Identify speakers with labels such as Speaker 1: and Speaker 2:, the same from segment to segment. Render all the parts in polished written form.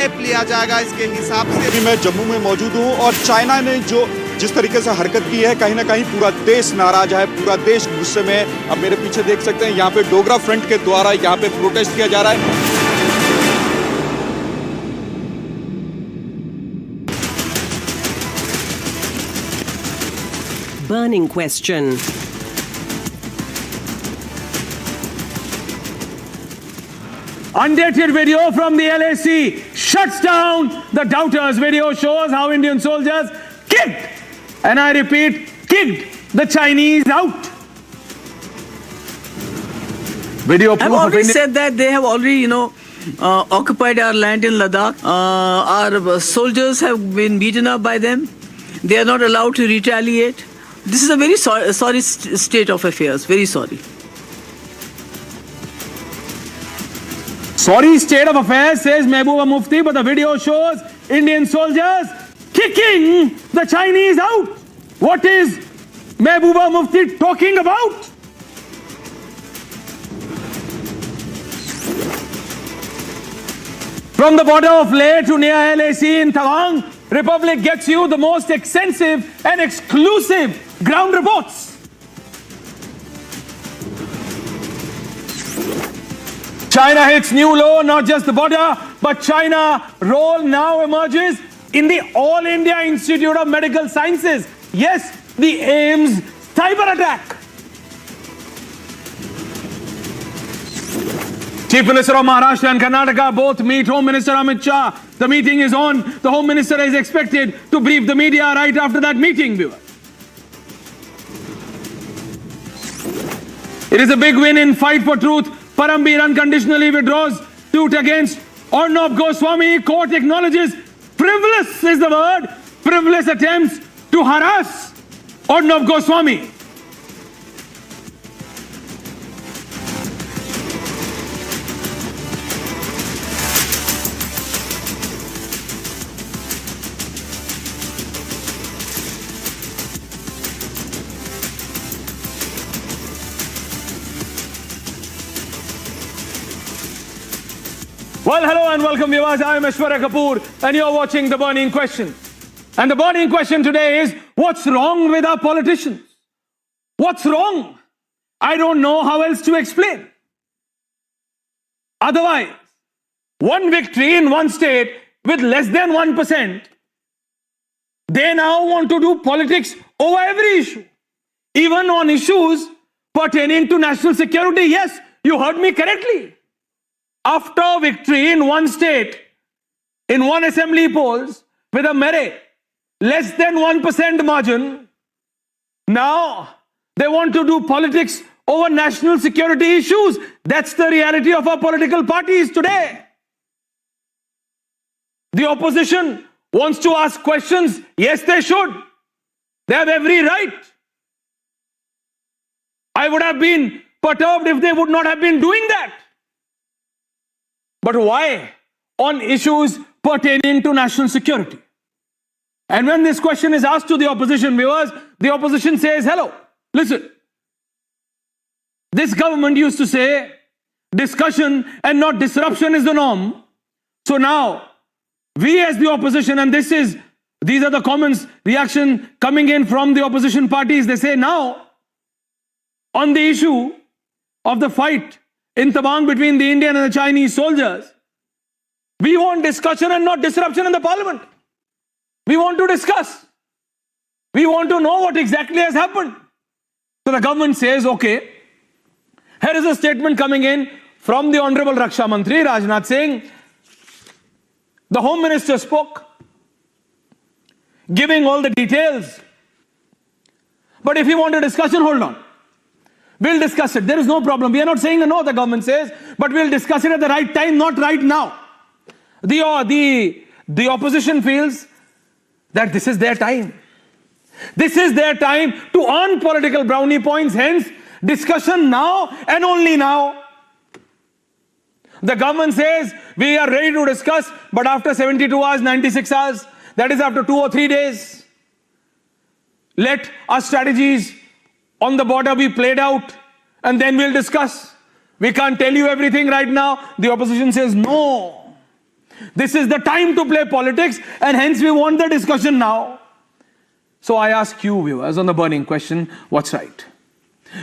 Speaker 1: लिया जाएगा इसके हिसाब से।
Speaker 2: अभी मैं जम्मू में मौजूद हूँ और चाइना ने जिस तरीके से हरकत की है, कहीं ना कहीं पूरा देश नाराज है, पूरा देश गुस्से में है। अब मेरे पीछे देख सकते हैं, यहाँ पे डोगरा फ्रंट के द्वारा यहाँ पे प्रोटेस्ट किया जा रहा है।
Speaker 3: Burning question.
Speaker 4: Undated video from the LAC shuts down the doubters. Video shows how Indian soldiers kicked, and I repeat, kicked the Chinese out. Video proof
Speaker 5: I've
Speaker 4: of
Speaker 5: already
Speaker 4: India.
Speaker 5: said that they have already, occupied our land in Ladakh. Our soldiers have been beaten up by them. They are not allowed to retaliate. This is a very sorry state of affairs. Very sorry.
Speaker 4: Sorry state of affairs, says Mehbooba Mufti, but the video shows Indian soldiers kicking the Chinese out. What is Mehbooba Mufti talking about? From the border of Leh to near LAC in Tawang, Republic gets you the most extensive and exclusive ground reports. China hits new low, not just the border, but China role now emerges in the All India Institute of Medical Sciences. Yes, the AIIMS cyber attack. Chief Minister of Maharashtra and Karnataka both meet Home Minister Amit Shah. The meeting is on. The Home Minister is expected to brief the media right after that meeting, viewers. It is a big win in fight for truth. Parambir unconditionally withdraws suit against Arnab Goswami. Court acknowledges frivolous is the word. Frivolous attempts to harass Arnab Goswami. Well, hello and welcome viewers. I am Aishwarya Kapoor and you're watching The Burning Question. And the burning question today is, what's wrong with our politicians? What's wrong? I don't know how else to explain. Otherwise, one victory in one state with less than 1%, they now want to do politics over every issue. Even on issues pertaining to national security. Yes, you heard me correctly. After victory in one state, in one assembly polls, with a merit less than 1% margin, now they want to do politics over national security issues. That's the reality of our political parties today. The opposition wants to ask questions. Yes, they should. They have every right. I would have been perturbed if they would not have been doing that. But why? On issues pertaining to national security. And when this question is asked to the opposition viewers, the opposition says, hello, listen. This government used to say discussion and not disruption is the norm. So now, we as the opposition, and these are the comments, reaction coming in from the opposition parties, they say now, on the issue of the fight in Tawang between the Indian and the Chinese soldiers, we want discussion and not disruption in the parliament. We want to discuss. We want to know what exactly has happened. So the government says, okay, here is a statement coming in from the Honorable Raksha Mantri, Rajnath Singh. The Home Minister spoke, giving all the details. But if you want a discussion, hold on. We'll discuss it. There is no problem. We are not saying no, the government says, but we'll discuss it at the right time, not right now. The opposition feels that this is their time. This is their time to earn political brownie points. Hence, discussion now and only now. The government says we are ready to discuss, but after 72 hours, 96 hours, that is after 2 or 3 days. Let our strategies on the border be played out and then we'll discuss. We can't tell you everything right now. The opposition says no. This is the time to play politics, and hence we want the discussion now. So I ask you viewers on the burning question, what's right?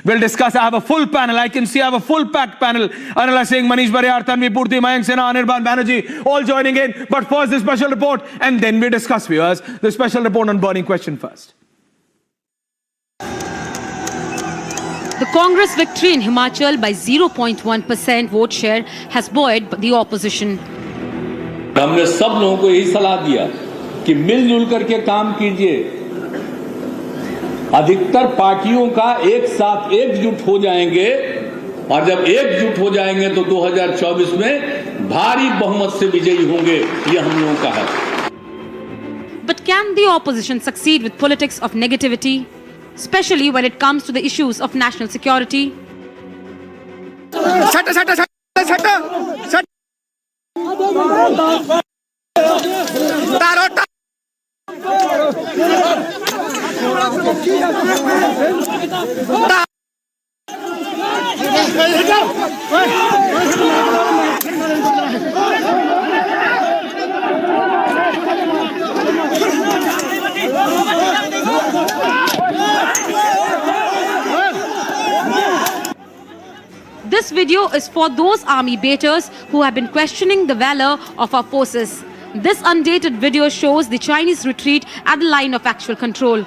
Speaker 4: We'll discuss. I have a full panel. I can see I have a full packed panel. Anila Singh, Manish Bariyar, Tanvi Purti, Mayank Sinha, Anirban Banerjee, all joining in. But first the special report, and then we discuss, viewers. The special report on burning question first.
Speaker 3: The Congress victory in Himachal by 0.1% vote share has buoyed the opposition.
Speaker 6: हमने सब लोगों को यही सलाह दिया कि मिलजुल करके काम कीजिए। अधिकतर पार्टियों का एक साथ एकजुट हो जाएंगे, और जब एकजुट हो जाएंगे तो 2024 में भारी बहुमत से विजयी होंगे, ये हम लोगों का है।
Speaker 3: But can the opposition succeed with politics of negativity, especially when it comes to the issues of national security? This video is for those army baiters who have been questioning the valor of our forces. This undated video shows the Chinese retreat at the line of actual control.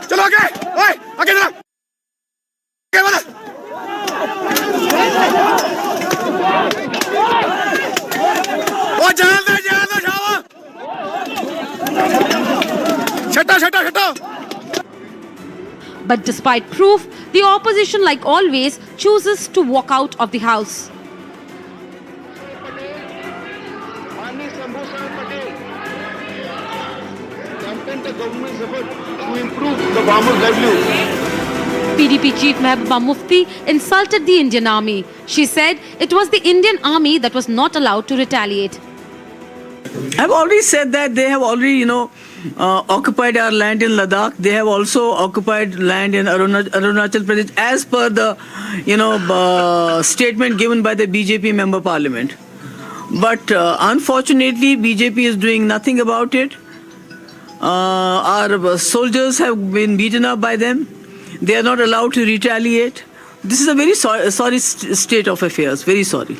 Speaker 1: चलो आगे, आगे चलो, आगे बढ़ो। ओ जान दो शावा। छटा।
Speaker 3: But despite proof, the opposition, like always, chooses to walk out of the house.
Speaker 1: The government's effort to improve the farmers' livelihood.
Speaker 3: PDP chief Mehbooba Mufti insulted the Indian army. She said it was the Indian army that was not allowed to retaliate.
Speaker 5: I've already said that they have already, occupied our land in Ladakh. They have also occupied land in Arunachal Pradesh as per the, statement given by the BJP member parliament. But unfortunately, BJP is doing nothing about it. Our soldiers have been beaten up by them. They are not allowed to retaliate. This is a very sorry state of affairs. Very sorry.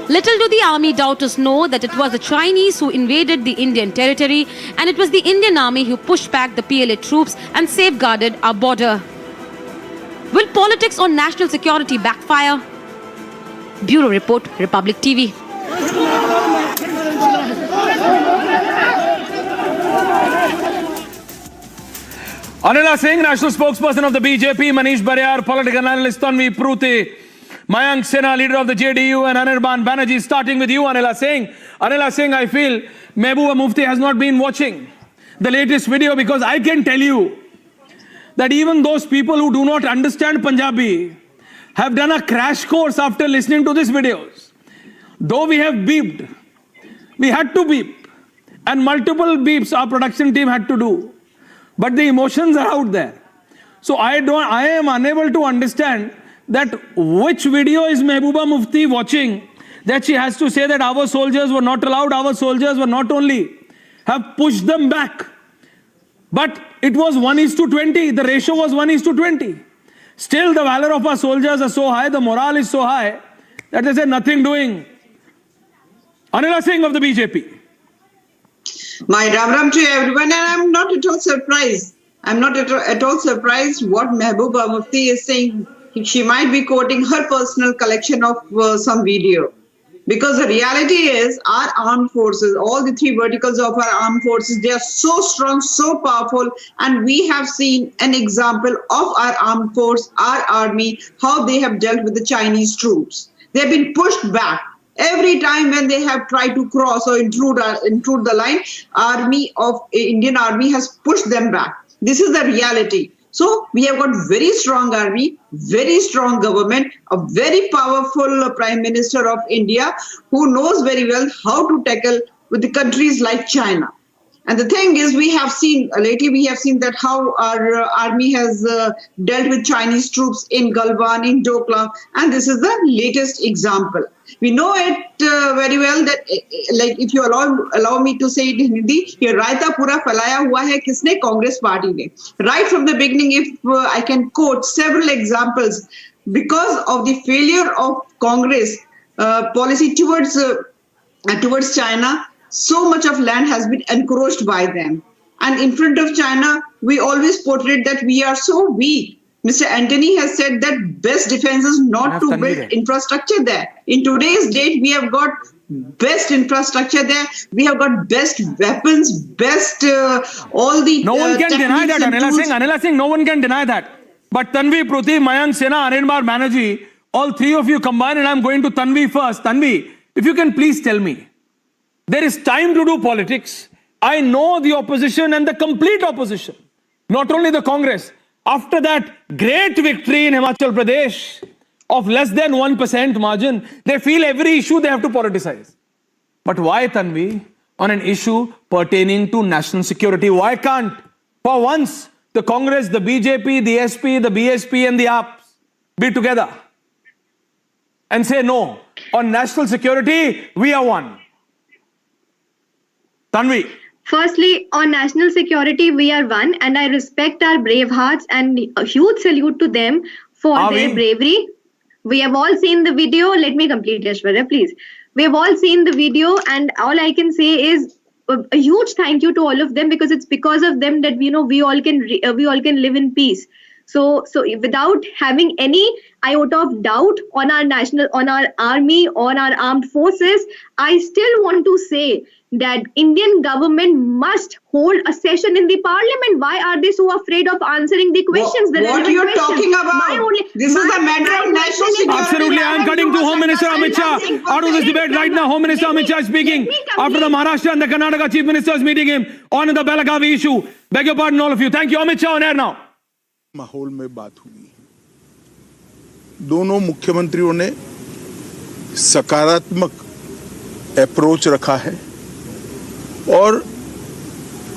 Speaker 3: Little do the army doubters know that it was the Chinese who invaded the Indian territory, and it was the Indian army who pushed back the PLA troops and safeguarded our border. Will politics on national security backfire? Bureau Report, Republic TV.
Speaker 4: Anila Singh, national spokesperson of the BJP, Manish Bariyar, political analyst Tanvi Purti, Mayank Sinha, leader of the JDU, and Anirban Banerjee. Starting with you, Anila Singh. Anila Singh, I feel Mehbooba Mufti has not been watching the latest video, because I can tell you that even those people who do not understand Punjabi have done a crash course after listening to these videos. Though we have beeped, we had to beep, and multiple beeps our production team had to do. But the emotions are out there. So I am unable to understand that which video is Mehbooba Mufti watching that she has to say that our soldiers were not allowed. Our soldiers were not only have pushed them back, but it was 1:20. The ratio was 1:20. Still the valor of our soldiers are so high, the morale is so high that they say nothing doing. Anila Singh of the BJP.
Speaker 7: My ram to everyone, and I'm not at all surprised. I'm not at all surprised what Mehbooba Mufti is saying. She might be quoting her personal collection of some video. Because the reality is our armed forces, all the three verticals of our armed forces, they are so strong, so powerful, and we have seen an example of our armed force, our army, how they have dealt with the Chinese troops. They have been pushed back. Every time when they have tried to cross or intrude the line, Indian Army has pushed them back. This is the reality. So we have got very strong army, very strong government, a very powerful Prime Minister of India who knows very well how to tackle with the countries like China. And the thing is, we have seen that how our army has dealt with Chinese troops in Galwan, in Doklam, and this is the latest example. We know it very well that, like, if you allow me to say it in Hindi, ये रायता पूरा फैलाया हुआ है किसने? Congress party ने. Right from the beginning, if I can quote several examples, because of the failure of Congress policy towards China, so much of land has been encroached by them. And in front of China, we always portrayed that we are so weak. Mr. Antony has said that best defense is not to build infrastructure there. In today's date, we have got best infrastructure there. We have got best weapons, best all the.
Speaker 4: No one can deny that, Anila Singh. No one can deny that. But Tanvi, Pruti, Mayank, Sena, Anirban Banerjee, all three of you combined, and I'm going to Tanvi first. Tanvi, if you can please tell me. There is time to do politics. I know the opposition and the complete opposition, not only the Congress. After that great victory in Himachal Pradesh of less than 1% margin, they feel every issue they have to politicize. But why, Tanvi, on an issue pertaining to national security? Why can't, for once, the Congress, the BJP, the SP, the BSP and the APs be together and say no, on national security, we are one? Tanvi.
Speaker 8: Firstly, on national security, we are one, and I respect our brave hearts and a huge salute to them for their bravery. We have all seen the video. Let me complete, Yashwarya, please. We have all seen the video, and all I can say is a huge thank you to all of them, because it's because of them that we all can live in peace. So without having any iota of doubt on our army, on our armed forces, I still want to say that Indian government must hold a session in the parliament. Why are they so afraid of answering the questions?
Speaker 7: What you're talking about? This is a matter of national security.
Speaker 4: Absolutely, I am cutting to Home Minister Amit Shah out of this debate right now. Home Minister Amit Shah is speaking after the Maharashtra and the Karnataka Chief Ministers meeting him on the Belagavi issue. Beg your pardon, all of you. Thank you. Amit Shah on air now.
Speaker 1: माहौल में बात हुई, दोनों मुख्यमंत्रियों ने सकारात्मक approach रखा है और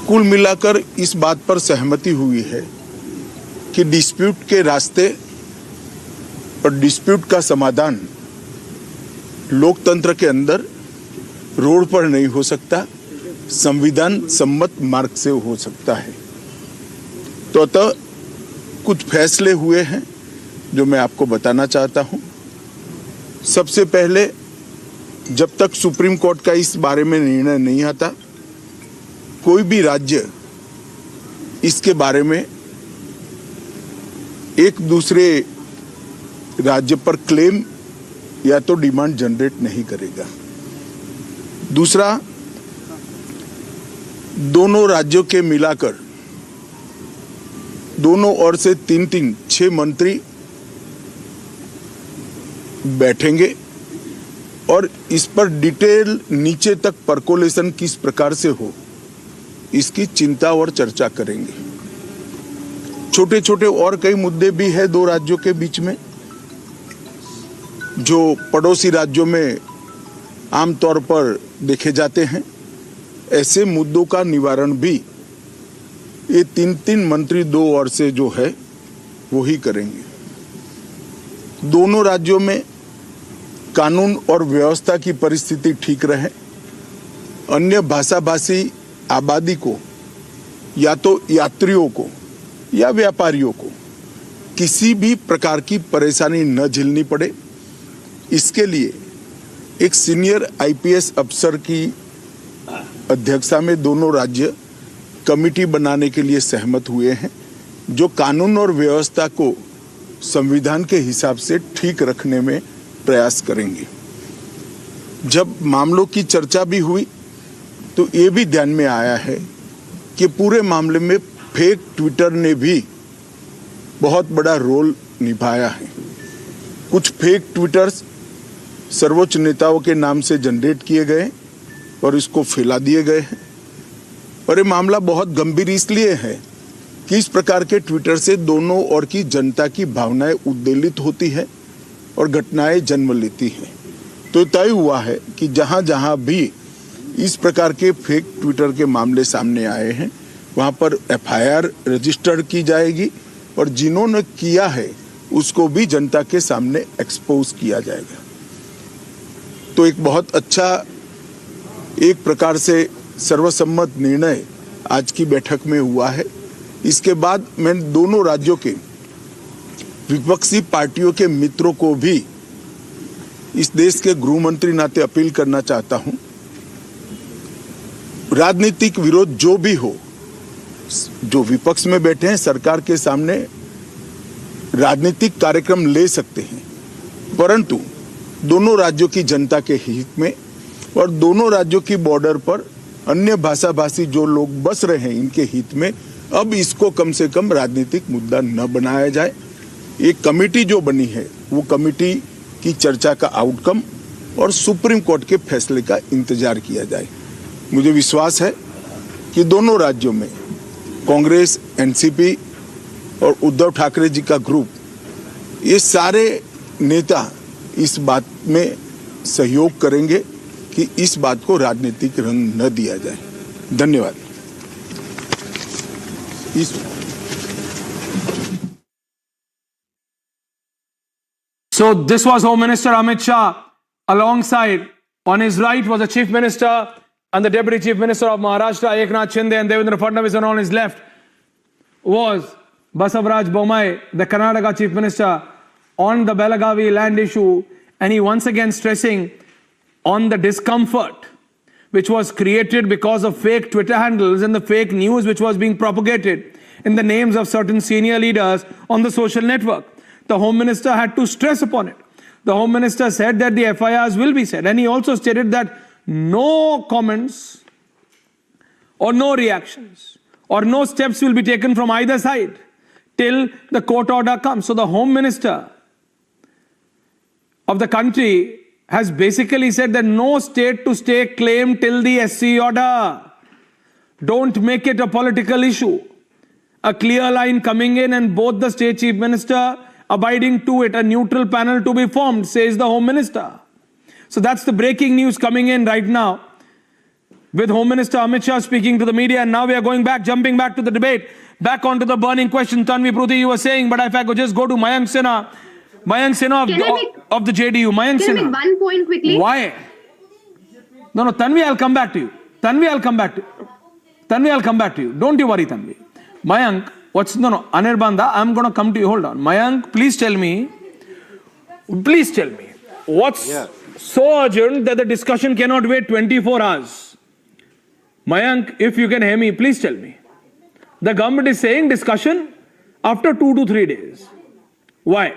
Speaker 1: कुल मिलाकर इस बात पर सहमति हुई है कि डिस्प्यूट के रास्ते और डिस्प्यूट का समाधान लोकतंत्र के अंदर रोड पर नहीं हो सकता, संविधान सम्मत मार्ग से हो सकता है। तो अतः कुछ फैसले हुए हैं जो मैं आपको बताना चाहता हूं। सबसे पहले, जब तक सुप्रीम कोर्ट का इस बारे में निर्णय नहीं आता, कोई भी राज्य इसके बारे में एक दूसरे राज्य पर क्लेम या तो डिमांड जनरेट नहीं करेगा। दूसरा, दोनों राज्यों के मिलाकर दोनों ओर से 6 मंत्री बैठेंगे और इस पर डिटेल नीचे तक परकोलेशन किस प्रकार से हो, इसकी चिंता और चर्चा करेंगे। छोटे छोटे और कई मुद्दे भी है दो राज्यों के बीच में, जो पड़ोसी राज्यों में आमतौर पर देखे जाते हैं। ऐसे मुद्दों का निवारण भी ये 3 मंत्री दो ओर से जो है वो ही करेंगे। दोनों राज्यों में कानून और व्यवस्था की परिस्थिति ठीक रहे, अन्य भाषाभाषी आबादी को या तो यात्रियों को या व्यापारियों को किसी भी प्रकार की परेशानी न झेलनी पड़े, इसके लिए एक सीनियर आईपीएस अफसर की अध्यक्षता में दोनों राज्य कमिटी बनाने के लिए सहमत हुए हैं, जो कानून और व्यवस्था को संविधान के हिसाब से ठीक रखने में प्रयास करेंगे। जब मामलों की चर्चा भी हुई तो ये भी ध्यान में आया है कि पूरे मामले में फेक ट्विटर ने भी बहुत बड़ा रोल निभाया है। कुछ फेक ट्विटर्स सर्वोच्च नेताओं के नाम से जनरेट किए गए और इसको फैला दिए गए हैं। और ये मामला बहुत गंभीर इसलिए है कि इस प्रकार के ट्विटर से दोनों ओर की जनता की भावनाएं उद्वेलित होती है और घटनाएं जन्म लेती हैं। तो तय हुआ है कि जहां जहां भी इस प्रकार के फेक ट्विटर के मामले सामने आए हैं वहां पर एफआईआर रजिस्टर की जाएगी और जिन्होंने किया है उसको भी जनता के सामने एक्सपोज किया जाएगा। तो एक बहुत अच्छा एक प्रकार से सर्वसम्मत निर्णय आज की बैठक में हुआ है। इसके बाद मैं दोनों राज्यों के विपक्षी पार्टियों के मित्रों को भी इस देश के गृह मंत्री नाते अपील करना चाहता हूं, राजनीतिक विरोध जो भी हो, जो विपक्ष में बैठे हैं सरकार के सामने राजनीतिक कार्यक्रम ले सकते हैं, परंतु दोनों राज्यों की जनता के हित में और दोनों राज्यों की बॉर्डर पर अन्य भाषा भाषी जो लोग बस रहे हैं इनके हित में अब इसको कम से कम राजनीतिक मुद्दा न बनाया जाए। एक कमेटी जो बनी है वो कमेटी की चर्चा का आउटकम और सुप्रीम कोर्ट के फैसले का इंतजार किया जाए। मुझे विश्वास है कि दोनों राज्यों में कांग्रेस, एनसीपी और उद्धव ठाकरे जी का ग्रुप, ये सारे नेता इस बात में सहयोग करेंगे कि इस बात को राजनीतिक रंग न दिया जाए। धन्यवाद।
Speaker 4: So this was Home Minister Amit Shah. Alongside, on his right was the Chief Minister and the Deputy Chief Minister of Maharashtra, Eknath Shinde, and Devendra Fadnavis, and on his left was Basavaraj Bommai, the Karnataka Chief Minister, on the Belagavi land issue, and he once again stressing on the discomfort which was created because of fake Twitter handles and the fake news which was being propagated in the names of certain senior leaders on the social network. The Home Minister had to stress upon it. The Home Minister said that the FIRs will be said, and he also stated that no comments or no reactions or no steps will be taken from either side till the court order comes. So the Home Minister of the country has basically said that no state-to-state claim till the SC order. Don't make it a political issue. A clear line coming in and both the state chief minister abiding to it, a neutral panel to be formed, says the Home Minister. So that's the breaking news coming in right now, with Home Minister Amit Shah speaking to the media. And now we are going back, jumping back to the debate, back onto the burning question. Tanvi Pruthi, you were saying, but if I could just go to Mayank Sinha of the JDU. Mayank Sinha.
Speaker 8: Can I make one point quickly?
Speaker 4: Why? No, Tanvi, I'll come back to you. Tanvi, I'll come back to you. Don't you worry, Tanvi. Mayank, Anirbanda, I'm going to come to you. Hold on. Mayank, please tell me, what's so urgent that the discussion cannot wait 24 hours? Mayank, if you can hear me, please tell me. The government is saying discussion after 2 to 3 days. Why?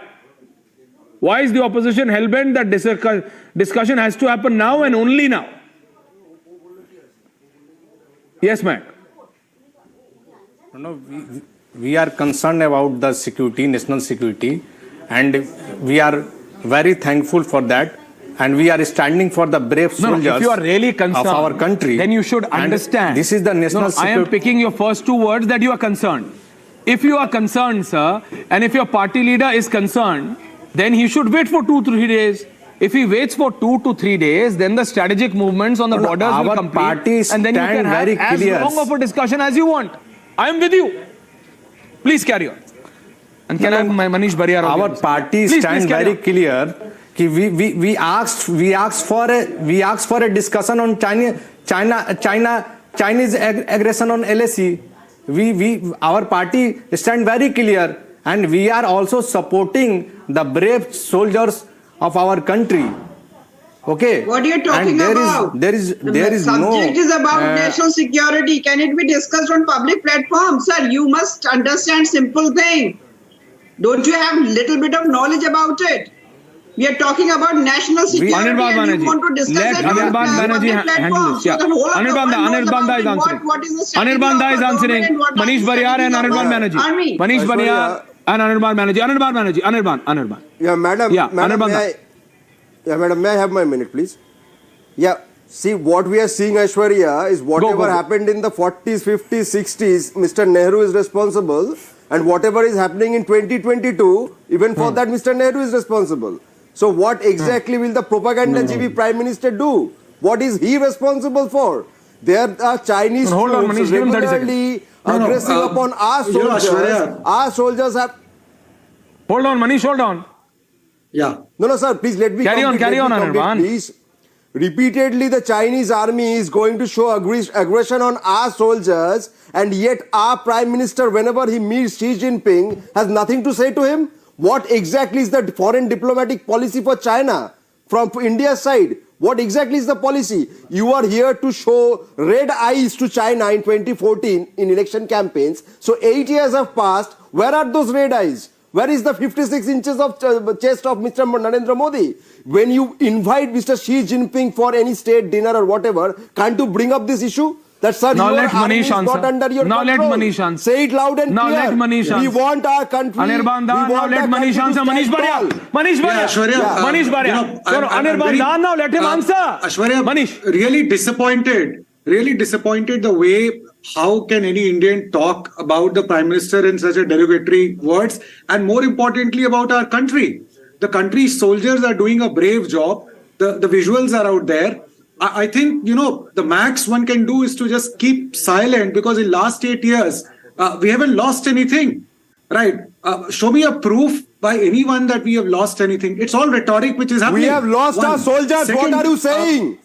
Speaker 4: Why is the opposition hell-bent that discussion has to happen now and only now? Yes, Mayank.
Speaker 9: No, we are concerned about the security, national security, and we are very thankful for that. And we are standing for the brave soldiers
Speaker 4: if you are really concerned,
Speaker 9: of our country.
Speaker 4: Then you should understand.
Speaker 9: This is the national security.
Speaker 4: I am picking your first 2 words that you are concerned. If you are concerned, sir, and if your party leader is concerned, then he should wait for 2 to 3 days. If he waits for 2 to 3 days, then the strategic movements on the borders will complete, and then you can have as long of a discussion as you want. I am with you. Please carry on. And can I have my Manish Bariyar?
Speaker 9: Our party stand very clear. We asked for a discussion on Chinese aggression on LAC. Our party stand very clear, and we are also supporting the brave soldiers of our country. Okay.
Speaker 7: What are you talking about?
Speaker 9: There is no.
Speaker 7: The subject is about national security. Can it be discussed on public platforms? Sir, you must understand simple thing. Don't you have little bit of knowledge about it? We are talking about national security and you want to discuss it on public platforms. So the whole of the world knows about what is the strategy of
Speaker 4: Anirban is
Speaker 7: our
Speaker 4: answering.
Speaker 7: government and what
Speaker 4: Manish
Speaker 7: is the
Speaker 4: Bariyar and
Speaker 7: strategy of
Speaker 4: Anirban
Speaker 7: our
Speaker 4: Banerjee.
Speaker 7: army.
Speaker 4: Manish Bariyar and Anirban Banerjee. Anirban.
Speaker 10: Yeah, madam.
Speaker 4: Yeah,
Speaker 10: Madam,
Speaker 4: Anirban.
Speaker 10: Yeah, madam, may I have my minute, please? Yeah, see, what we are seeing, Aishwarya, is whatever happened in the 40s, 50s, 60s, Mr. Nehru is responsible, and whatever is happening in 2022, even for that, Mr. Nehru is responsible. So what exactly will the propaganda GB Prime Minister do? What is he responsible for? There are Chinese troops regularly aggressive upon our soldiers. Our soldiers have...
Speaker 4: Hold on, Manish, hold on.
Speaker 10: Yeah. No, sir, please let me
Speaker 4: carry on, Anirban.
Speaker 10: Please. Repeatedly, the Chinese army is going to show aggression on our soldiers, and yet our Prime Minister, whenever he meets Xi Jinping, has nothing to say to him. What exactly is the foreign diplomatic policy for China from India's side? What exactly is the policy? You are here to show red eyes to China in 2014 in election campaigns. So 8 years have passed. Where are those red eyes? Where is the 56 inches of chest of Mr. Narendra Modi? When you invite Mr. Xi Jinping for any state dinner or whatever, can't you bring up this issue? That, sir,
Speaker 4: now
Speaker 10: your
Speaker 4: let
Speaker 10: army
Speaker 4: Manish
Speaker 10: is
Speaker 4: answer.
Speaker 10: not under your
Speaker 4: now
Speaker 10: control.
Speaker 4: Let Manish answer.
Speaker 10: Say it loud and
Speaker 4: now
Speaker 10: clear.
Speaker 4: Let Manish
Speaker 10: we
Speaker 4: answer.
Speaker 10: want our country.
Speaker 4: Anirban Dan, now let Manish answer. Manish Barya. Manish Barya. Manish Barya. Anirban Dan, now let him answer.
Speaker 11: Aishwarya,
Speaker 4: Manish.
Speaker 11: Really disappointed the way how can any Indian talk about the Prime Minister in such a derogatory words, and more importantly about our country. The country's soldiers are doing a brave job. The visuals are out there. I think, the max one can do is to just keep silent, because in last 8 years, we haven't lost anything, right? Show me a proof by anyone that we have lost anything. It's all rhetoric which is happening.
Speaker 10: We have lost our soldiers. What are you saying?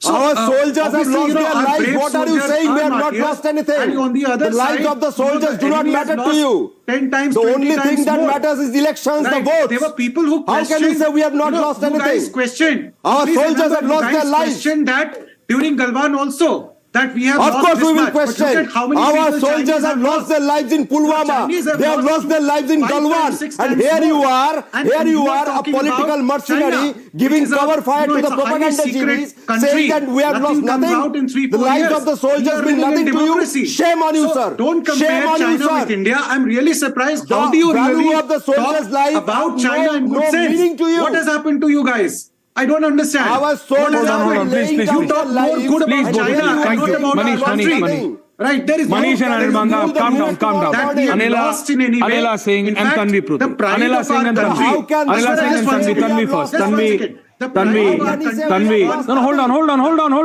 Speaker 10: Our soldiers have lost their lives. What are you saying? We have not lost anything.
Speaker 11: And on the other
Speaker 10: the lives of the soldiers do not matter to you.
Speaker 11: 10 times,
Speaker 10: the only thing that
Speaker 11: more.
Speaker 10: matters is elections, the votes.
Speaker 11: There were people who questioned.
Speaker 10: How can you say we have not lost anything?
Speaker 11: Guys questioned.
Speaker 10: Our soldiers have lost their lives.
Speaker 11: Questioned that during Galwan also. That we have
Speaker 10: of
Speaker 11: lost
Speaker 10: course
Speaker 11: this
Speaker 10: we will
Speaker 11: much.
Speaker 10: question. Our soldiers have lost their lives in Pulwama. They have lost their lives in Galwan. And here you are, a political mercenary giving cover fire to the propaganda GVs, saying that we have lost nothing. The lives of the soldiers mean nothing to you. Shame on you, sir.
Speaker 11: Don't compare China with India. I'm really surprised. How do you really talk about China in good sense? What has happened to you guys? I don't understand.
Speaker 10: Our soldiers are laying down
Speaker 11: you talk more good about China and not about our country. Right, there is
Speaker 4: Manish and Anirban, calm down. Anila Singh and Tanvi Pruthi. Anila Singh and Tanvi first. Tanvi. No, hold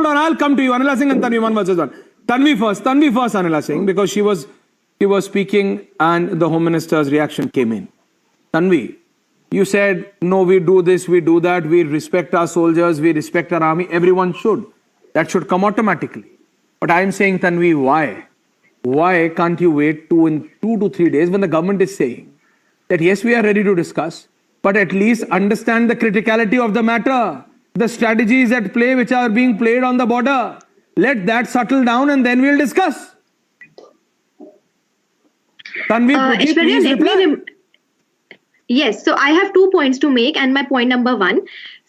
Speaker 4: on. I'll come to you. Anila Singh and Tanvi, one versus one. Tanvi first, Anila Singh, because she was speaking and the Home Minister's reaction came in. Tanvi, you said, no, we do this, we do that, we respect our soldiers, we respect our army. Everyone should. That should come automatically. But I am saying, Tanvi, why? Why can't you wait 2 to 3 days when the government is saying that, yes, we are ready to discuss, but at least understand the criticality of the matter, the strategies at play which are being played on the border. Let that settle down and then we'll discuss. Tanvi, please reply.
Speaker 8: Yes, so I have 2 points to make, and my point number 1.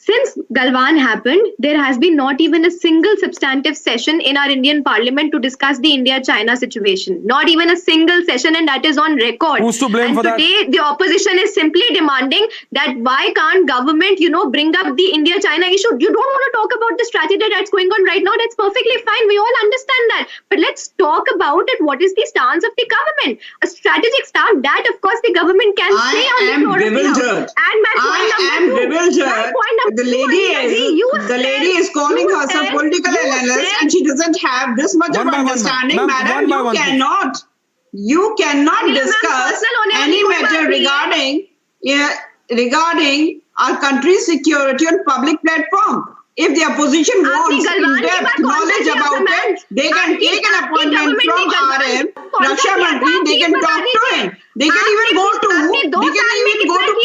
Speaker 8: Since Galwan happened, there has been not even a single substantive session in our Indian Parliament to discuss the India-China situation. Not even a single session, and that is on record.
Speaker 4: Who's to blame for that?
Speaker 8: Today, the opposition is simply demanding that why can't government, bring up the India-China issue? You don't want to talk about the strategy that's going on right now. That's perfectly fine. We all understand that. But let's talk about it. What is the stance of the government? A strategic stance that, of course, the government can say on the floor of the House. And my point number 2.
Speaker 7: The lady is calling herself political analyst, and she doesn't have this much of understanding. Madam, you cannot discuss any matter regarding our country's security on public platform. If the opposition wants in-depth knowledge about it, they can take an appointment from RM, Raksha Mantri, they can talk to him. They can even go to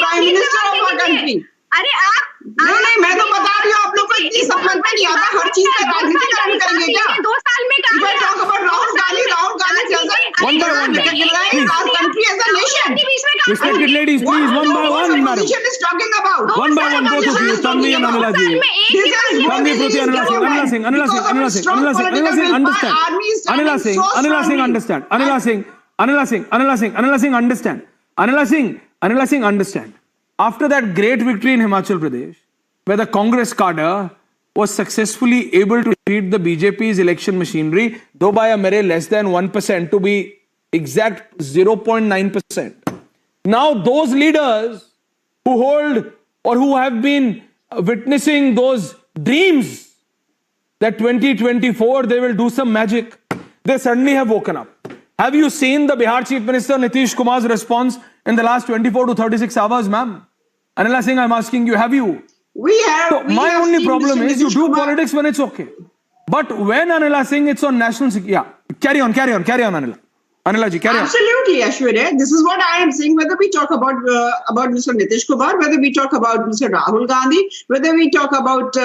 Speaker 7: Prime Minister of our country. नहीं मैं तो बता रही हूँ आप लोग को इतनी समझ में नहीं आता हर चीज पे राजनीति करेंगे क्या 2 साल में कहा है talk about Rahul Gandhi doesn't recognize our country as a nation.
Speaker 4: Respected ladies, please, one by one, madam.
Speaker 7: Opposition is talking about
Speaker 4: one by one, both of you, Tanvi and Anila ji. Tanvi, Pruthi, Anila Singh, understand. Anila Singh, understand. After that great victory in Himachal Pradesh, where the Congress cadre was successfully able to treat the BJP's election machinery, though by a mere less than 1%, to be exact 0.9%. Now those leaders who hold or who have been witnessing those dreams that 2024 they will do some magic, they suddenly have woken up. Have you seen the Bihar Chief Minister Nitish Kumar's response in the last 24 to 36 hours, ma'am? Anila Singh, I'm asking you, have you? My only problem is you do politics when it's okay. But when Anila Singh, it's on national security. Yeah, carry on, Anila. Anila ji, carry on.
Speaker 7: Absolutely, Ashwarya. This is what I am saying. Whether we talk about Mr. Nitish Kumar, whether we talk about Mr. Rahul Gandhi, whether we talk about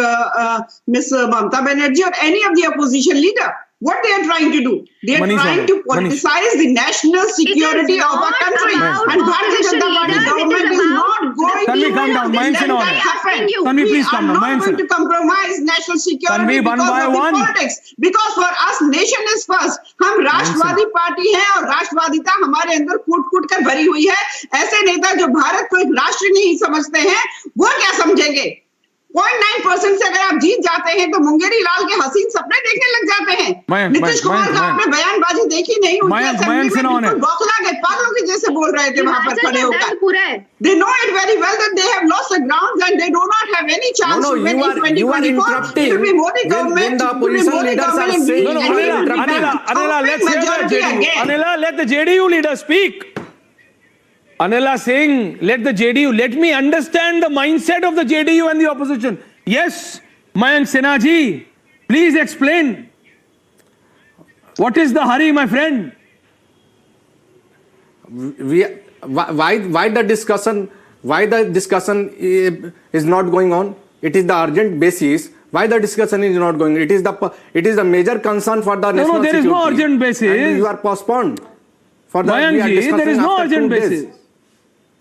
Speaker 7: Ms. Mamata Banerjee or any of the opposition leader, what they are trying to do? They are trying to politicize the national security of our country. And Bharatiya Janata Party government is not going to let that happen. We are not going to compromise national security because of the politics. Because for us, nation is first. हम राष्ट्रवादी party हैं और राष्ट्रवादिता हमारे अंदर कूट-कूट कर भरी हुई है. ऐसे नेता जो भारत को एक राष्ट्र नहीं समझते हैं, वो क्या समझेंगे? 0.9% से अगर आप जीत जाते हैं तो मुंगेरी लाल के हसीन सपने देखने लग जाते हैं. नीतीश कुमार का आपने बयानबाजी देखी नहीं, उनके असेंबली में बिल्कुल बौखला गए, पागलों के जैसे बोल रहे थे वहां पर खड़े होकर. They know it very well that they have lost the ground and they do not have any chance to win in 2024. It will be Modi government.
Speaker 4: Anila, let's hear the JDU. Anila, let the JDU leader speak. Anila Singh, let me understand the mindset of the JDU and the opposition. Yes, Mayank Sinha ji, please explain. What is the hurry, my friend?
Speaker 9: Why the discussion is not going on? It is the urgent basis. Why the discussion is not going? It is the major concern for the national security.
Speaker 4: No, there is no urgent basis.
Speaker 9: And you are postponed. For the
Speaker 4: Mayank ji, there is no urgent basis.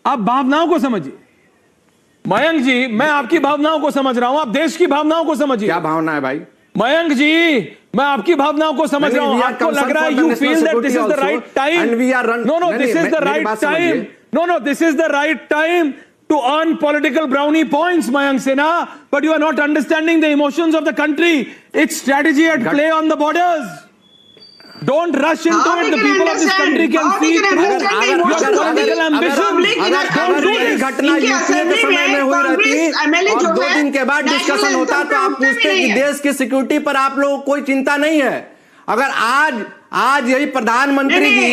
Speaker 4: आप भावनाओं को समझिए. मयंक जी, मैं आपकी भावनाओं को समझ रहा हूं, आप देश की भावनाओं को समझिए.
Speaker 9: क्या भावना है भाई?
Speaker 4: मयंक जी, मैं आपकी भावनाओं को समझ रहा हूं. आपको लग रहा है you feel that this is the right time. No, this is the right time. No, this is the right time to earn political brownie points, Mayank Sinha. But you are not understanding the emotions of the country. It's strategy at play on the borders. Don't rush into it. The people of this country can see your political ambition.
Speaker 9: घटना UPA के समय में हुई रहती और 2 दिन के बाद डिस्कशन होता तो आप पूछते कि देश की सिक्योरिटी पर आप लोगों को कोई चिंता नहीं है. अगर आज यही प्रधानमंत्री जी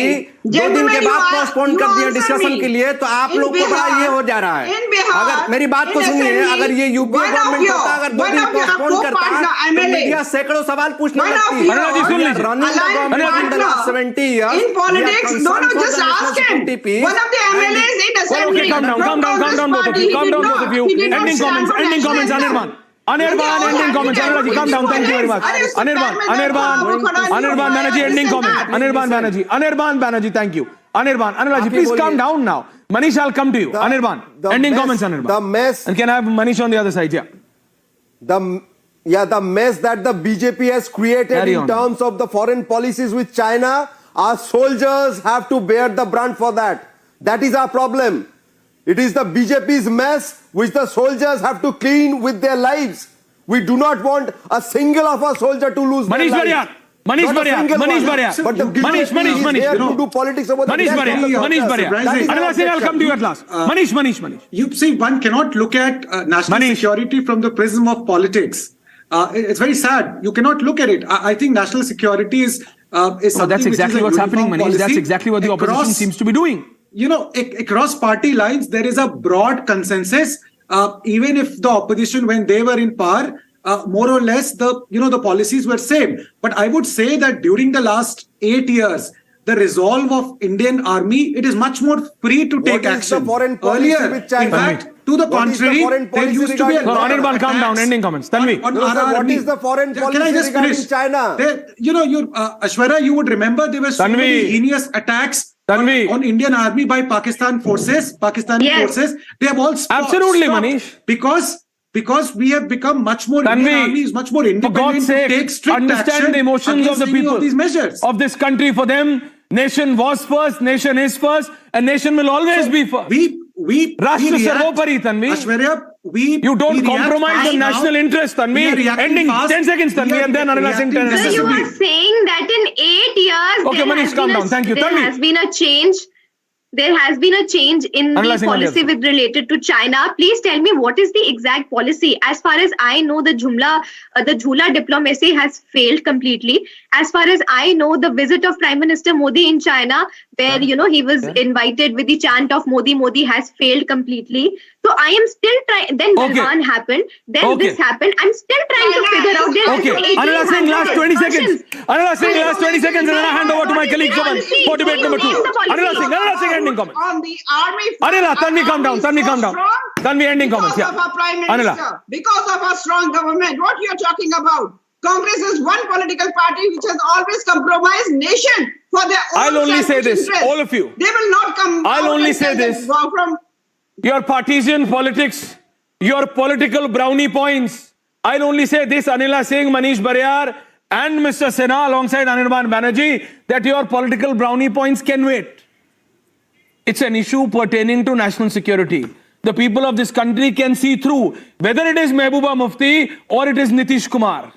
Speaker 9: 2 दिन के बाद पोस्टपोन कर दिया डिस्कशन के लिए, तो आप लोग को बड़ा ये हो जा रहा है. अगर मेरी बात को सुनिए, अगर ये यूपीए गवर्नमेंट होता, अगर 2 दिन पोस्टपोन करता तो मीडिया सैकड़ों सवाल पूछने लगती. Running the government in the last 70 years
Speaker 7: in politics. No, just ask him. One of the MLAs in assembly.
Speaker 4: Calm down both of you. Ending comments, Anirban, ending comments. Anila ji, calm down. Thank you very much. Anirban Banerjee, ending comments. Anirban Banerjee, thank you. Anila ji, please calm down now. Manish, I'll come to you. Anirban, ending comments, Anirban.
Speaker 10: The mess.
Speaker 4: And can I have Manish on the other side? Yeah.
Speaker 10: The mess that the BJP has created in terms of the foreign policies with China, our soldiers have to bear the brunt for that. That is our problem. It is the BJP's mess which the soldiers have to clean with their lives. We do not want a single of our soldier to lose their lives.
Speaker 4: Manish Bharia.
Speaker 10: But the BJP is here to do politics about
Speaker 4: Manish Bharia. Anila Singh, I'll come to you at last. Manish.
Speaker 11: You see, one cannot look at national security from the prism of politics. It's very sad. You cannot look at it. I think national security is something
Speaker 4: that's exactly what's happening, Manish. That's exactly what the opposition seems to be doing.
Speaker 11: You know, across party lines, there is a broad consensus. Even if the opposition, when they were in power, more or less the policies were same. But I would say that during the last 8 years, the resolve of Indian Army, it is much more free to take action.
Speaker 10: The foreign policy
Speaker 11: earlier,
Speaker 10: with China?
Speaker 11: In fact, to the contrary, there used to be a lot of
Speaker 4: Anirban, calm down. Ending comments. Tanvi.
Speaker 10: What is the foreign policy regarding China?
Speaker 11: Ashwarya, you would remember there were so many heinous attacks on Indian Army by Pakistani forces. They have all stopped.
Speaker 4: Absolutely, Manish.
Speaker 11: Because we have become much more, Indian Army is much more independent to take strict action
Speaker 4: the emotions of the people
Speaker 11: of these measures
Speaker 4: of this country. For them, nation was first, nation is first, and nation will always be first.
Speaker 11: We
Speaker 4: Rashtra Sarvopari, Tanvi.
Speaker 11: Ashwarya,
Speaker 4: You don't compromise the national interest, Tanvi. Ending 10 seconds, Tanvi, and then Anila Singh 10
Speaker 8: Sir,
Speaker 4: seconds.
Speaker 8: you are saying that in 8 years
Speaker 4: Okay, Manish, calm down. Thank you.
Speaker 8: there
Speaker 4: Tanvi.
Speaker 8: has been a change. There has been a change in
Speaker 4: Anila
Speaker 8: the
Speaker 4: Singh,
Speaker 8: policy
Speaker 4: Anila.
Speaker 8: with related to China. Please tell me what is the exact policy. As far as I know, the Jhula diplomacy has failed completely. As far as I know, the visit of Prime Minister Modi in China, where he was invited with the chant of Modi, Modi, has failed completely. So I am still trying. Then Dalwan happened. Then this happened. I'm still trying to figure out.
Speaker 4: Okay, Anila Singh, last 20 seconds. Anila Singh, last 20 seconds, and then I hand over to my colleague Chavan for debate number 2. Anila Singh, ending comments.
Speaker 7: On the army.
Speaker 4: Anila, Tanvi, calm down. Tanvi, calm down. Tanvi, ending comments.
Speaker 7: Because of our Prime Minister.
Speaker 4: Anila.
Speaker 7: Because of our strong government. What you are talking about? Congress is one political party which has always compromised nation for their own.
Speaker 4: I'll only say this,
Speaker 7: interest.
Speaker 4: all of you.
Speaker 7: They will not come.
Speaker 4: I'll only say this.
Speaker 7: From
Speaker 4: Your partisan politics, your political brownie points. I'll only say this, Anila Singh, Manish Bariyar, and Mr. Sinha alongside Anirban Banerjee, that your political brownie points can wait. It's an issue pertaining to national security. The people of this country can see through, whether it is Mehbooba Mufti or it is Nitish Kumar,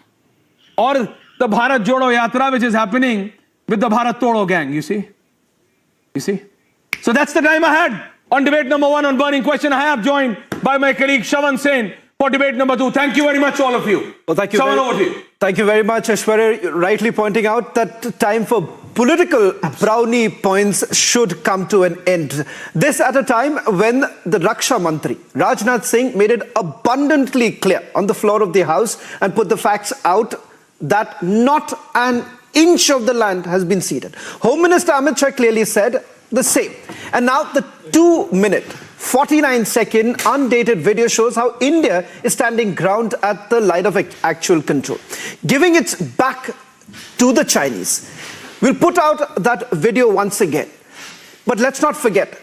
Speaker 4: or the Bharat Jodo Yatra which is happening with the Bharat Todo gang, you see? You see? So that's the time I had on debate number 1 on burning question. I have joined by my colleague Chavan Sen for debate number 2. Thank you very much, all of you.
Speaker 12: Well, thank you.
Speaker 4: Chavan, over to you.
Speaker 12: Thank you very much, Aishwarya, rightly pointing out that time for political brownie points should come to an end. This at a time when the Raksha Mantri, Rajnath Singh, made it abundantly clear on the floor of the House and put the facts out that not an inch of the land has been ceded. Home Minister Amit Shah clearly said the same. And now the 2-minute, 49-second undated video shows how India is standing ground at the line of actual control, giving its back to the Chinese. We'll put out that video once again. But let's not forget,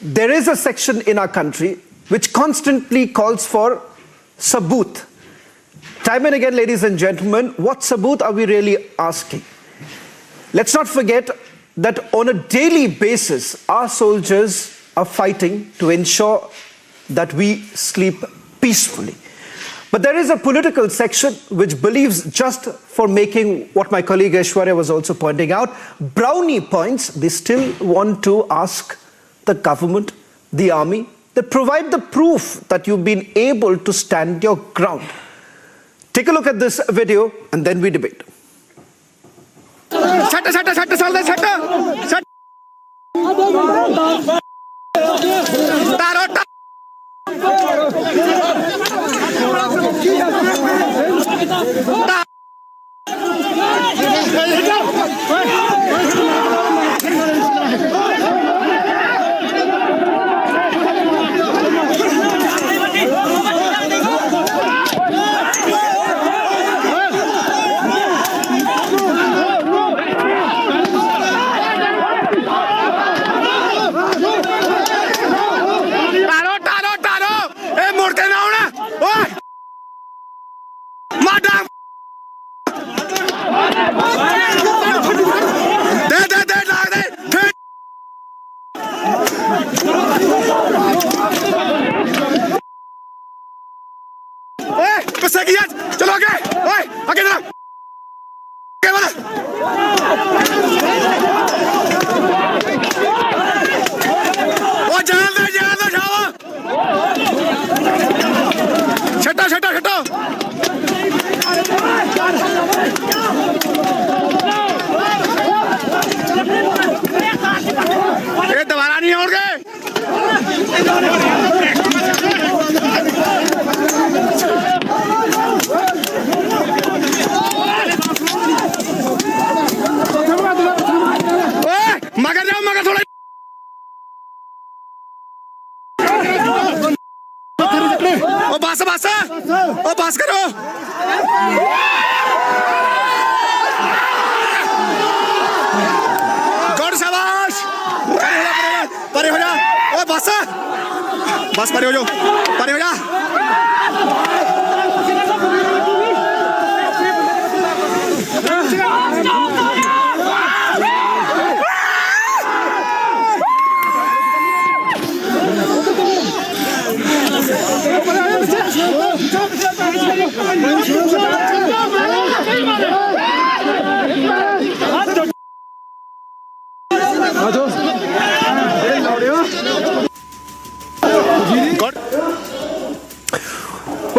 Speaker 12: there is a section in our country which constantly calls for sabut. Time and again, ladies and gentlemen, what sabut are we really asking? Let's not forget that on a daily basis, our soldiers are fighting to ensure that we sleep peacefully. But there is a political section which believes, just for making what my colleague Aishwarya was also pointing out, brownie points, they still want to ask the government, the army, that provide the proof that you've been able to stand your ground. Take a look at this video and then we debate.
Speaker 13: चलो आगे आगे जरा जान दे छावा छटा छटा छटा ये दोबारा नहीं और गए मगर जाओ मगर थोड़ा ओ बस करो गुड शाबाश परे हो जा ओ बस परे हो जाओ परे हो जा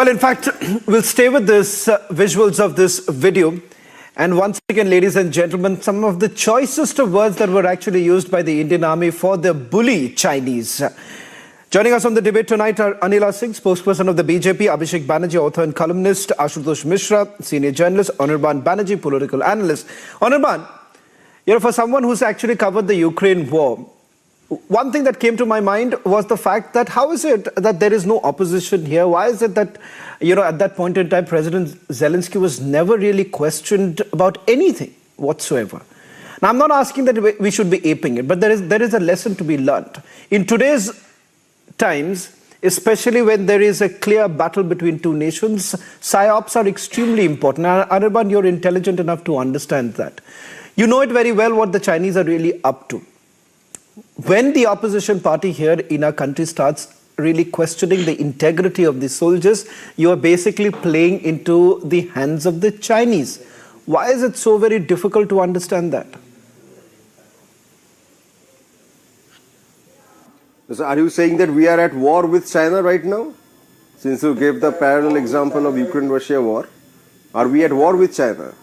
Speaker 12: Well, in fact, we'll stay with this visuals of this video. And once again, ladies and gentlemen, some of the choicest of words that were actually used by the Indian Army for the bully Chinese. Joining us on the debate tonight are Anila Singh, spokesperson of the BJP, Abhishek Banerjee, author and columnist, Ashutosh Mishra, senior journalist, Anirban Banerjee, political analyst. Anirban, for someone who's actually covered the Ukraine war, one thing that came to my mind was the fact that how is it that there is no opposition here? Why is it that, at that point in time, President Zelensky was never really questioned about anything whatsoever? Now, I'm not asking that we should be aping it, but there is a lesson to be learned. In today's times, especially when there is a clear battle between two nations, psyops are extremely important. Anirban, you're intelligent enough to understand that. You know it very well what the Chinese are really up to. When the opposition party here in our country starts really questioning the integrity of the soldiers, you are basically playing into the hands of the Chinese. Why is it so very difficult to understand that?
Speaker 10: So are you saying that we are at war with China right now? Since you gave the parallel example of Ukraine-Russia war, are we at war with China?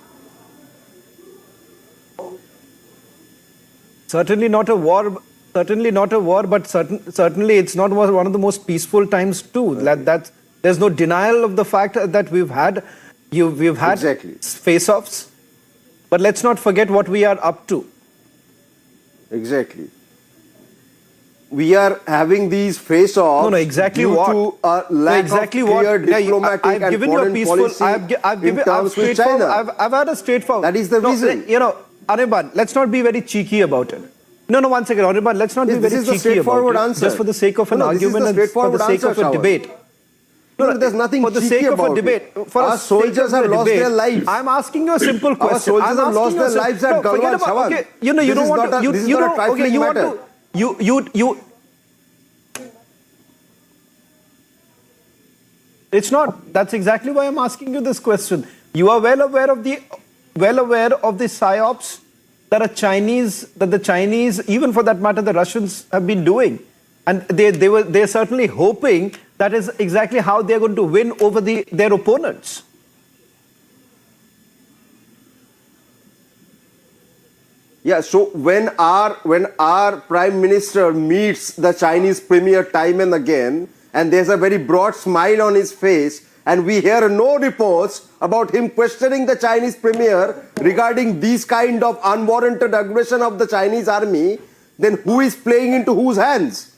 Speaker 12: Certainly not a war. Certainly not a war, but certainly it's not one of the most peaceful times too. There's no denial of the fact that we've had
Speaker 10: exactly
Speaker 12: face-offs. But let's not forget what we are up to.
Speaker 10: Exactly. We are having these face-offs
Speaker 12: exactly
Speaker 10: due
Speaker 12: what?
Speaker 10: to a lack of clear diplomatic and foreign policy in terms with China.
Speaker 12: I've had a straightforward.
Speaker 10: That is the reason.
Speaker 12: Anirban, let's not be very cheeky about it. No, one second, Anirban, let's not be very cheeky about it. Just for the sake of an argument and for the sake of a debate.
Speaker 10: No, there's nothing
Speaker 12: for the sake of a debate.
Speaker 10: Our soldiers have lost their lives.
Speaker 12: I'm asking you a simple question.
Speaker 10: Our soldiers have lost their lives at Galwan Chawang.
Speaker 12: Okay, you don't want to.
Speaker 10: This is not a trifling matter.
Speaker 12: It's not. That's exactly why I'm asking you this question. You are well aware of the psyops that the Chinese, even for that matter, the Russians have been doing, and they're certainly hoping that is exactly how they're going to win over their opponents.
Speaker 10: Yeah, so when our Prime Minister meets the Chinese Premier time and again, and there's a very broad smile on his face, and we hear no reports about him questioning the Chinese Premier regarding these kind of unwarranted aggression of the Chinese army, then who is playing into whose hands?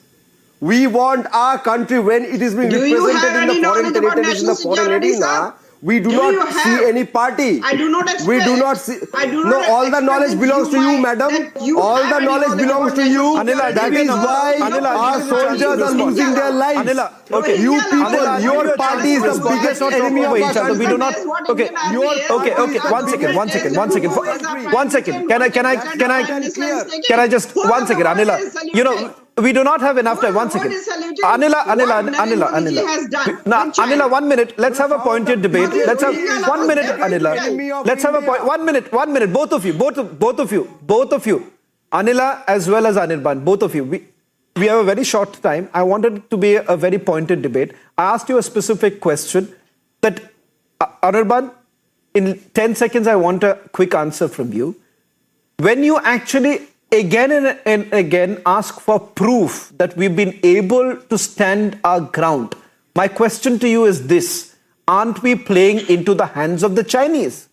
Speaker 10: We want our country, when it is being represented in the foreign territories, in the foreign arena, we do not see any party.
Speaker 7: I do not expect.
Speaker 10: We do not see. No, all the knowledge belongs to you, madam. All the knowledge belongs to you. That is why our soldiers are losing their lives. You people, your party is the biggest enemy of our country.
Speaker 12: We do not. Okay. One second. Can I just 1 second, Anila? We do not have enough time. 1 second. Anila. Now, Anila, 1 minute. Let's have a pointed debate. Let's have 1 minute, Anila. Let's have a point. 1 minute. Both of you. Anila as well as Anirban. Both of you. We have a very short time. I wanted it to be a very pointed debate. I asked you a specific question that, Anirban, in 10 seconds, I want a quick answer from you. When you actually again and again ask for proof that we've been able to stand our ground, my question to you is this: aren't we playing into the hands of the Chinese?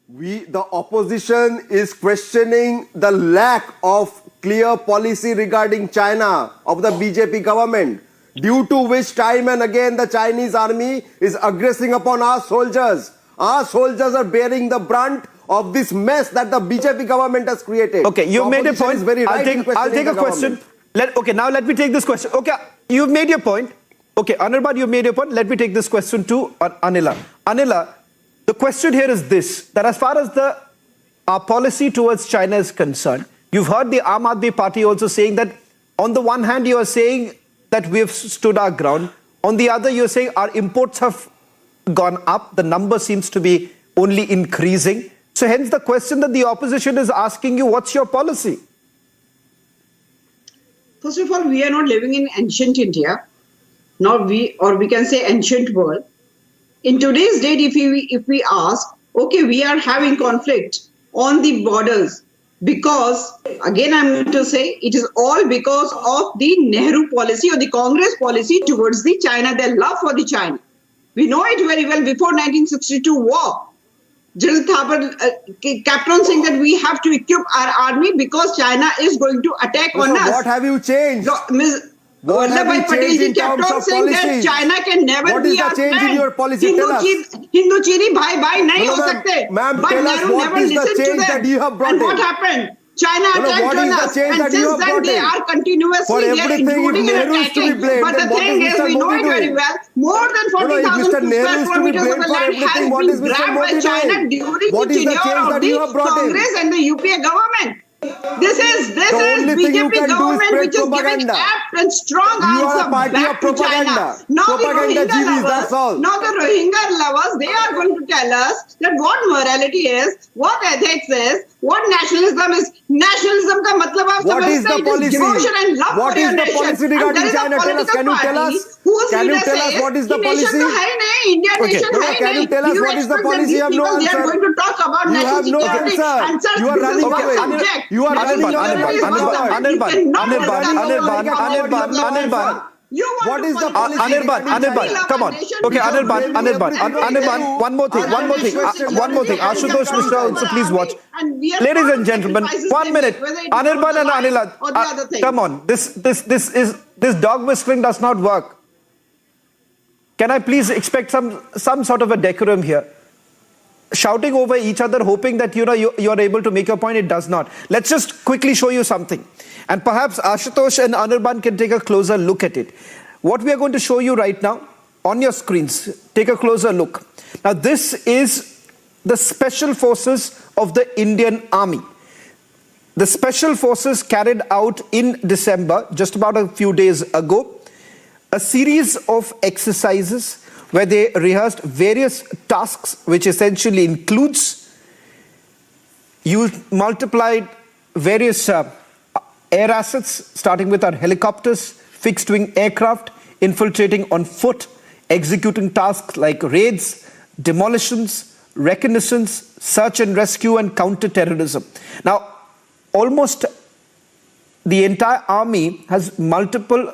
Speaker 10: The opposition is questioning the lack of clear policy regarding China of the BJP government, due to which time and again the Chinese army is aggressing upon our soldiers. Our soldiers are bearing the brunt of this mess that the BJP government has created.
Speaker 12: Okay, you've made a point. I'll take a question. Now let me take this question. Okay, you've made your point. Okay, Anirban, you've made your point. Let me take this question to Anila. Anila, the question here is this, that as far as our policy towards China is concerned, you've heard the Aam Aadmi Party also saying that on the one hand you are saying that we have stood our ground, on the other you're saying our imports have gone up, the number seems to be only increasing. So hence the question that the opposition is asking you, what's your policy?
Speaker 7: First of all, we are not living in ancient India, we can say ancient world. In today's date, if we ask, okay, we are having conflict on the borders because, again, I'm going to say it is all because of the Nehru policy or the Congress policy towards the China, their love for the China. We know it very well. Before 1962 war, General Thapar kept on saying that we have to equip our army because China is going to attack on us.
Speaker 10: What have you changed?
Speaker 7: What have you changed in terms of policy? That China can never be our friend. What is the change in your policy? Tell us. Hindu Chini bhai nahi ho sakte.
Speaker 10: Ma'am, tell us what is the change that you have brought in.
Speaker 7: And what happened? China attacked on us, and since then they are continuously including and attacking. But the thing is, we know it very well, more than 40,000 square kilometers of land has been grabbed by China during the tenure of the Congress and the UPA government. This is BJP government which is giving apt and strong answer back to China. Now the Rohingya lovers, they are going to tell us that what morality is, what ethics is, what nationalism is. Nationalism ka matlab aap samajhte hain, it is devotion and love for your nation.
Speaker 10: What is the policy regarding China? Tell us, can you tell us? Can you tell us what is the policy?
Speaker 7: India nation hai
Speaker 10: can you tell us what is the policy? You have no answer.
Speaker 7: They are going to talk about national security.
Speaker 10: You are running away. You are running
Speaker 12: What is the policy? Anirban, come on. Okay, Anirban, one more thing. Ashutosh Mishra also, please watch. Ladies and gentlemen, 1 minute. Anirban and Anila, come on. This dog whistling does not work. Can I please expect some sort of a decorum here? Shouting over each other, hoping that you're able to make your point, it does not. Let's just quickly show you something. And perhaps Ashutosh and Anirban can take a closer look at it. What we are going to show you right now on your screens, take a closer look. Now this is the special forces of the Indian Army. The special forces carried out in December, just about a few days ago, a series of exercises where they rehearsed various tasks, which essentially includes you multiplied various air assets, starting with our helicopters, fixed-wing aircraft, infiltrating on foot, executing tasks like raids, demolitions, reconnaissance, search and rescue, and counter-terrorism. Now, almost the entire army has multiple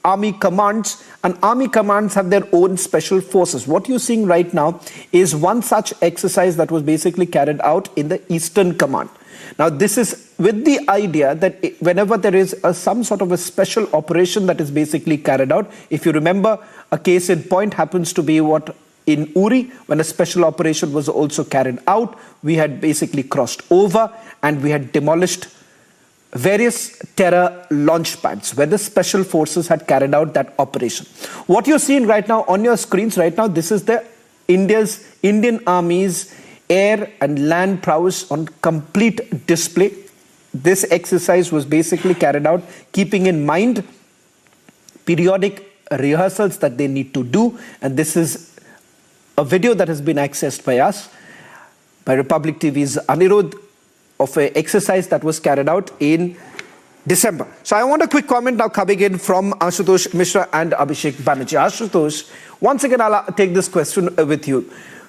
Speaker 12: army commands, and army commands have their own special forces. What you're seeing right now is one such exercise that was basically carried out in the Eastern Command. Now, this is with the idea that whenever there is some sort of a special operation that is basically carried out, if you remember, a case in point happens to be what in Uri, when a special operation was also carried out, we had basically crossed over and we had demolished various terror launch pads where the special forces had carried out that operation. What you're seeing right now on your screens right now, this is the Indian Army's air and land prowess on complete display. This exercise was basically carried out keeping in mind periodic rehearsals that they need to do, and this is a video that has been accessed by us, by Republic TV's Anirudh, of an exercise that was carried out in December. So I want a quick comment now coming in from Ashutosh Mishra and Abhishek Banerjee. Ashutosh, once again I'll take this question with you.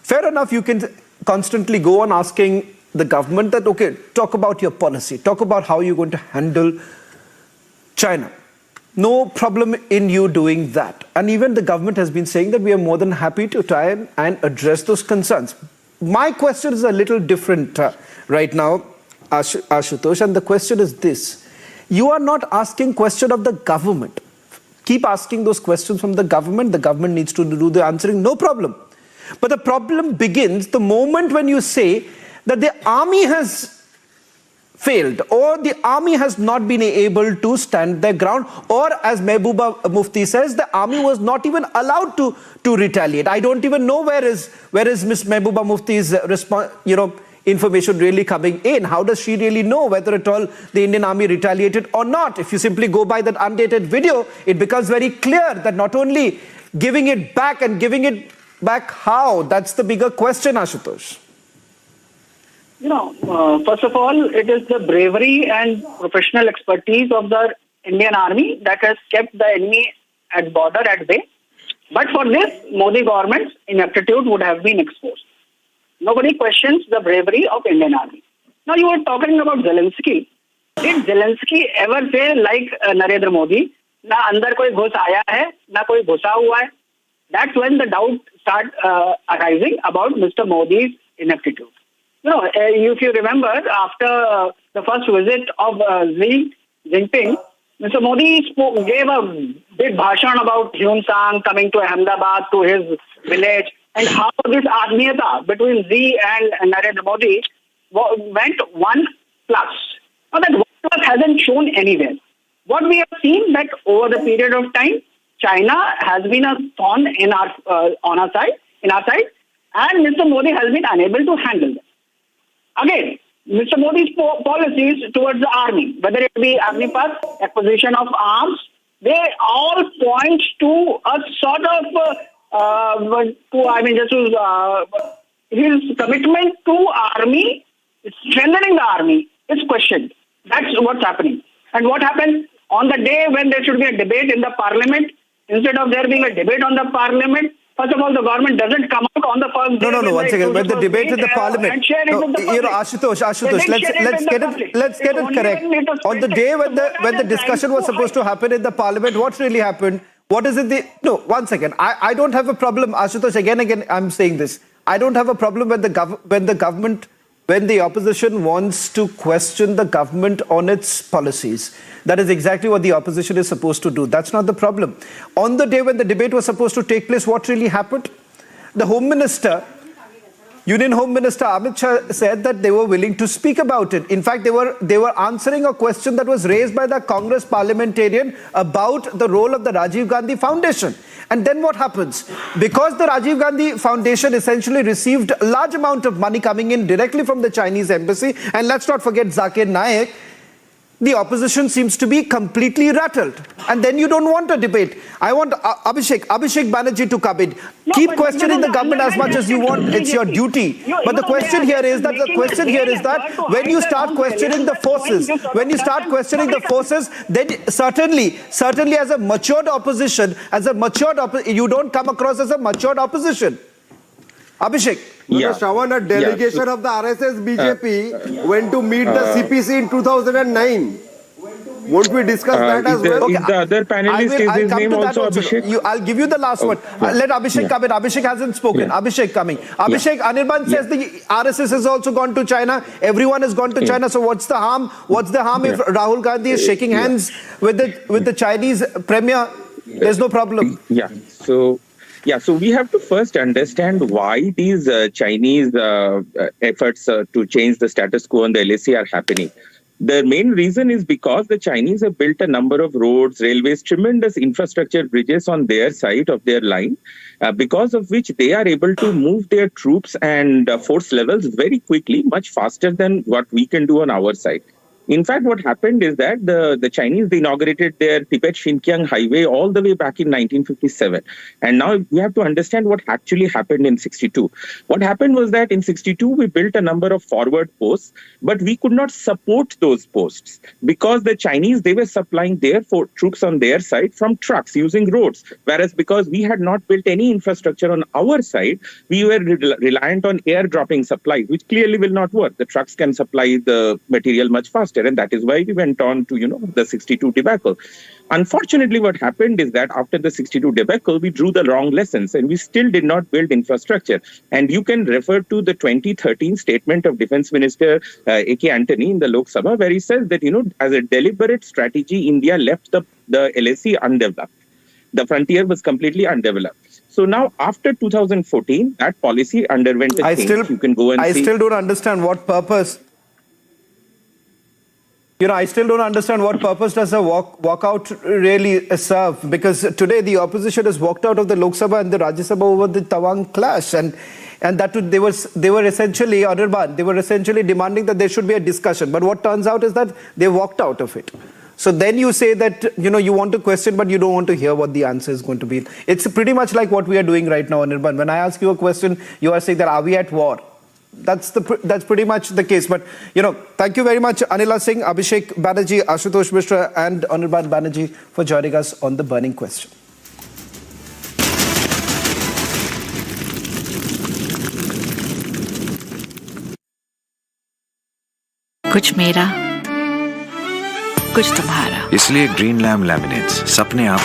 Speaker 12: Fair enough, you can constantly go on asking the government that, okay, talk about your policy, talk about how you're going to handle China. No problem in you doing that. And even the government has been saying that we are more than happy to try and address those concerns. My question is a little different right now, Ashutosh, and the question is this. You are not asking question of the government. Keep asking those questions from the government. The government needs to do the answering, no problem. But the problem begins the moment when you say that the army has failed, or the army has not been able to stand their ground, or as Mehbooba Mufti says, the army was not even allowed to retaliate. I don't even know where is Miss Mehbooba Mufti's information really coming in. How does she really know whether at all the Indian army retaliated or not? If you simply go by that undated video, it becomes very clear that not only giving it back and giving it back how, that's the bigger question, Ashutosh.
Speaker 14: First of all, it is the bravery and professional expertise of the Indian army that has kept the enemy at border at bay. But for this, Modi government's ineptitude would have been exposed. Nobody questions the bravery of Indian army. Now you were talking about Zelensky. Did Zelensky ever say like Narendra Modi, na andar koi ghus aaya hai, na koi ghusa hua hai? That's when the doubt start arising about Mr. Modi's ineptitude. If you remember, after the first visit of Xi Jinping, Mr. Modi gave a big bhashan about Hyun Sang coming to Ahmedabad, to his village, and how this Atmiyata between Xi and Narendra Modi went 1+. Now that 1+ hasn't shown anywhere. What we have seen that over the period of time, China has been a thorn in our side, and Mr. Modi has been unable to handle them. Again, Mr. Modi's policies towards the army, whether it be Agnipath, acquisition of arms, they all point to a sort of, his commitment to army, strengthening the army is questioned. That's what's happening. And what happens on the day when there should be a debate in the parliament, instead of there being a debate on the parliament, first of all, the government doesn't come out on the first day.
Speaker 12: No, once again, when the debate in the parliament, Ashutosh, let's get it correct. On the day when the discussion was supposed to happen in the parliament, what really happened? What is it? One second. I don't have a problem, Ashutosh. Again, I'm saying this. I don't have a problem when the opposition wants to question the government on its policies. That is exactly what the opposition is supposed to do. That's not the problem. On the day when the debate was supposed to take place, what really happened? The Home Minister, Union Home Minister Amit Shah, said that they were willing to speak about it. In fact, they were answering a question that was raised by the Congress parliamentarian about the role of the Rajiv Gandhi Foundation. And then what happens? Because the Rajiv Gandhi Foundation essentially received a large amount of money coming in directly from the Chinese embassy, and let's not forget Zakir Naik, the opposition seems to be completely rattled. And then you don't want a debate. I want Abhishek Banerjee to come in. Keep questioning the government as much as you want. It's your duty. But the question here is that when you start questioning the forces, then certainly as a matured opposition, you don't come across as a matured opposition. Abhishek.
Speaker 10: Shravan, a delegation of the RSS BJP went to meet the CPC in 2009. Won't we discuss that as well?
Speaker 15: Okay. Is the other panelist is his name also Abhishek?
Speaker 12: I'll give you the last one. Let Abhishek come in. Abhishek hasn't spoken. Abhishek coming. Abhishek, Anirban says the RSS has also gone to China. Everyone has gone to China. So what's the harm? What's the harm if Rahul Gandhi is shaking hands with the Chinese premier? There's no problem.
Speaker 15: So we have to first understand why these Chinese efforts to change the status quo on the LAC are happening. The main reason is because the Chinese have built a number of roads, railways, tremendous infrastructure bridges on their side of their line, because of which they are able to move their troops and force levels very quickly, much faster than what we can do on our side. In fact, what happened is that the Chinese inaugurated their Tibet-Xinjiang highway all the way back in 1957. And now we have to understand what actually happened in 62. What happened was that in 62, we built a number of forward posts, but we could not support those posts because the Chinese, they were supplying their troops on their side from trucks using roads. Whereas because we had not built any infrastructure on our side, we were reliant on airdropping supplies, which clearly will not work. The trucks can supply the material much faster. And that is why we went on to, the 62 debacle. Unfortunately, what happened is that after the 62 debacle, we drew the wrong lessons and we still did not build infrastructure. And you can refer to the 2013 statement of Defense Minister A.K. Antony in the Lok Sabha, where he says that, as a deliberate strategy, India left the LAC undeveloped. The frontier was completely undeveloped. So now, after 2014, that policy underwent a change. You can go and see.
Speaker 12: I still don't understand what purpose. I still don't understand what purpose does a walkout really serve, because today the opposition has walked out of the Lok Sabha and the Rajya Sabha over the Tawang clash, and that they were essentially demanding that there should be a discussion. But what turns out is that they walked out of it. So then you say that you want to question, but you don't want to hear what the answer is going to be. It's pretty much like what we are doing right now, Anirban. When I ask you a question, you are saying that are we at war? that's pretty much the case. But, thank you very much, Anila Singh, Abhishek Banerjee, Ashutosh Mishra, and Anirban Banerjee for joining us on The Burning Question.
Speaker 16: कुछ मेरा, कुछ तुम्हारा।
Speaker 17: इसलिए green lamp laminates सपने आप